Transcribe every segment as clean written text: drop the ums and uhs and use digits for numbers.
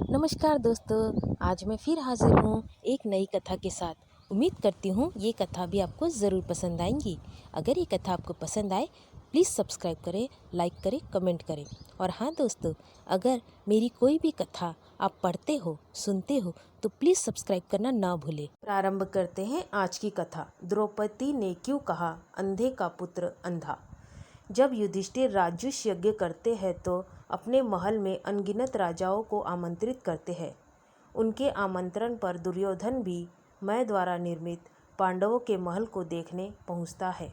नमस्कार दोस्तों, आज मैं फिर हाजिर हूँ एक नई कथा के साथ। उम्मीद करती हूँ ये कथा भी आपको ज़रूर पसंद आएंगी। अगर ये कथा आपको पसंद आए प्लीज़ सब्सक्राइब करें, लाइक करें, कमेंट करें। और हाँ दोस्तों, अगर मेरी कोई भी कथा आप पढ़ते हो, सुनते हो तो प्लीज़ सब्सक्राइब करना ना भूलें। प्रारंभ करते हैं आज की कथा। द्रौपदी ने क्यों कहा अंधे का पुत्र अंधा। जब युधिष्ठिर राज्य यज्ञ करते हैं तो अपने महल में अनगिनत राजाओं को आमंत्रित करते हैं। उनके आमंत्रण पर दुर्योधन भी मैं द्वारा निर्मित पांडवों के महल को देखने पहुंचता है।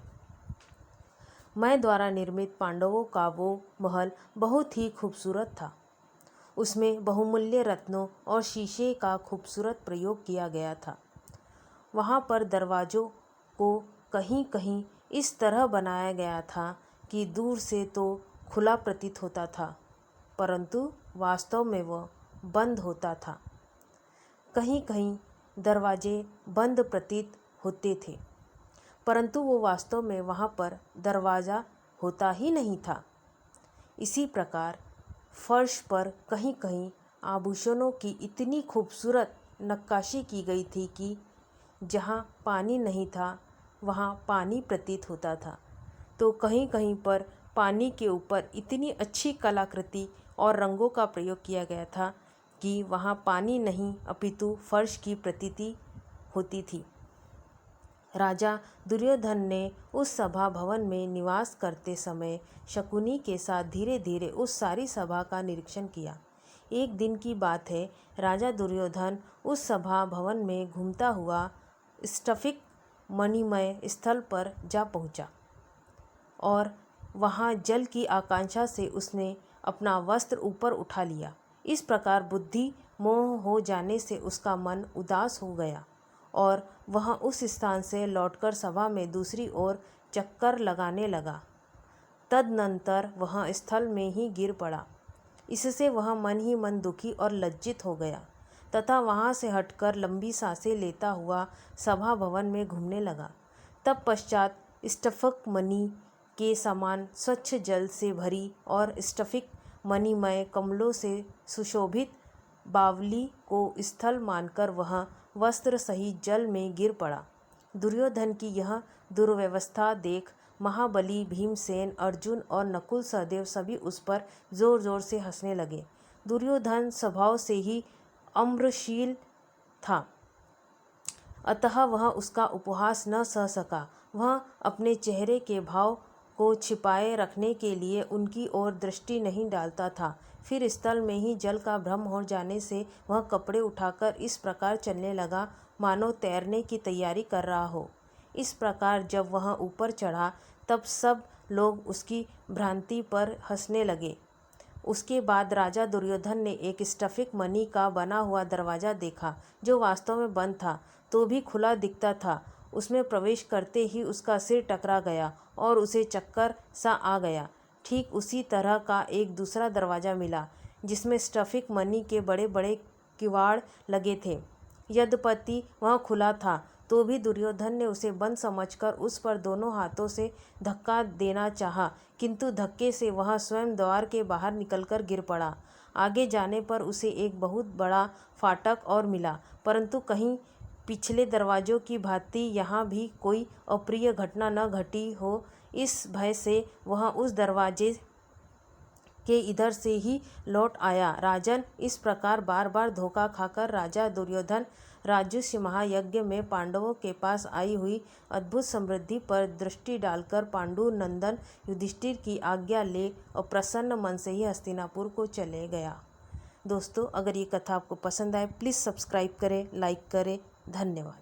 मैं द्वारा निर्मित पांडवों का वो महल बहुत ही खूबसूरत था। उसमें बहुमूल्य रत्नों और शीशे का खूबसूरत प्रयोग किया गया था। वहाँ पर दरवाज़ों को कहीं कहीं इस तरह बनाया गया था कि दूर से तो खुला प्रतीत होता था, परंतु वास्तव में वह बंद होता था। कहीं कहीं दरवाजे बंद प्रतीत होते थे, परंतु वो वास्तव में वहाँ पर दरवाज़ा होता ही नहीं था। इसी प्रकार फर्श पर कहीं कहीं आभूषणों की इतनी खूबसूरत नक्काशी की गई थी कि जहाँ पानी नहीं था वहाँ पानी प्रतीत होता था, तो कहीं कहीं पर पानी के ऊपर इतनी अच्छी कलाकृति और रंगों का प्रयोग किया गया था कि वहाँ पानी नहीं अपितु फर्श की प्रतीति होती थी। राजा दुर्योधन ने उस सभा भवन में निवास करते समय शकुनी के साथ धीरे धीरे उस सारी सभा का निरीक्षण किया। एक दिन की बात है, राजा दुर्योधन उस सभा भवन में घूमता हुआ स्फटिक मणिमय स्थल पर जा पहुंचा और वहां जल की आकांक्षा से उसने अपना वस्त्र ऊपर उठा लिया। इस प्रकार बुद्धि मोह हो जाने से उसका मन उदास हो गया और वह उस स्थान से लौटकर सभा में दूसरी ओर चक्कर लगाने लगा। तदनंतर वह स्थल में ही गिर पड़ा। इससे वह मन ही मन दुखी और लज्जित हो गया तथा वहाँ से हटकर लंबी सांसें लेता हुआ सभा भवन में घूमने लगा। तब पश्चात स्फटिक मणि के समान स्वच्छ जल से भरी और स्फटिक मणिमय कमलों से सुशोभित बावली को स्थल मानकर वह वस्त्र सहित जल में गिर पड़ा। दुर्योधन की यह दुर्व्यवस्था देख महाबली भीमसेन, अर्जुन और नकुल सहदेव सभी उस पर जोर जोर से हंसने लगे। दुर्योधन स्वभाव से ही अम्रशील था, अतः वह उसका उपहास न सह सका। वह अपने चेहरे के भाव को छिपाए रखने के लिए उनकी ओर दृष्टि नहीं डालता था। फिर स्थल में ही जल का भ्रम हो जाने से वह कपड़े उठाकर इस प्रकार चलने लगा मानो तैरने की तैयारी कर रहा हो। इस प्रकार जब वह ऊपर चढ़ा तब सब लोग उसकी भ्रांति पर हंसने लगे। उसके बाद राजा दुर्योधन ने एक स्फटिक मणि का बना हुआ दरवाज़ा देखा, जो वास्तव में बंद था तो भी खुला दिखता था। उसमें प्रवेश करते ही उसका सिर टकरा गया और उसे चक्कर सा आ गया। ठीक उसी तरह का एक दूसरा दरवाज़ा मिला जिसमें स्फटिक मणि के बड़े बड़े किवाड़ लगे थे। यद्यपि वह खुला था तो भी दुर्योधन ने उसे बंद समझकर उस पर दोनों हाथों से धक्का देना चाहा, किंतु धक्के से वह स्वयं द्वार के बाहर निकलकर गिर पड़ा। आगे जाने पर उसे एक बहुत बड़ा फाटक और मिला, परंतु कहीं पिछले दरवाज़ों की भांति यहाँ भी कोई अप्रिय घटना न घटी हो, इस भय से वह उस दरवाजे के इधर से ही लौट आया। राजन, इस प्रकार बार बार धोखा खाकर राजा दुर्योधन राज्य महायज्ञ में पांडवों के पास आई हुई अद्भुत समृद्धि पर दृष्टि डालकर पांडु नंदन युधिष्ठिर की आज्ञा ले और प्रसन्न मन से ही हस्तिनापुर को चले गया। दोस्तों, अगर ये कथा आपको पसंद आए प्लीज़ सब्सक्राइब करें, लाइक करें। धन्यवाद।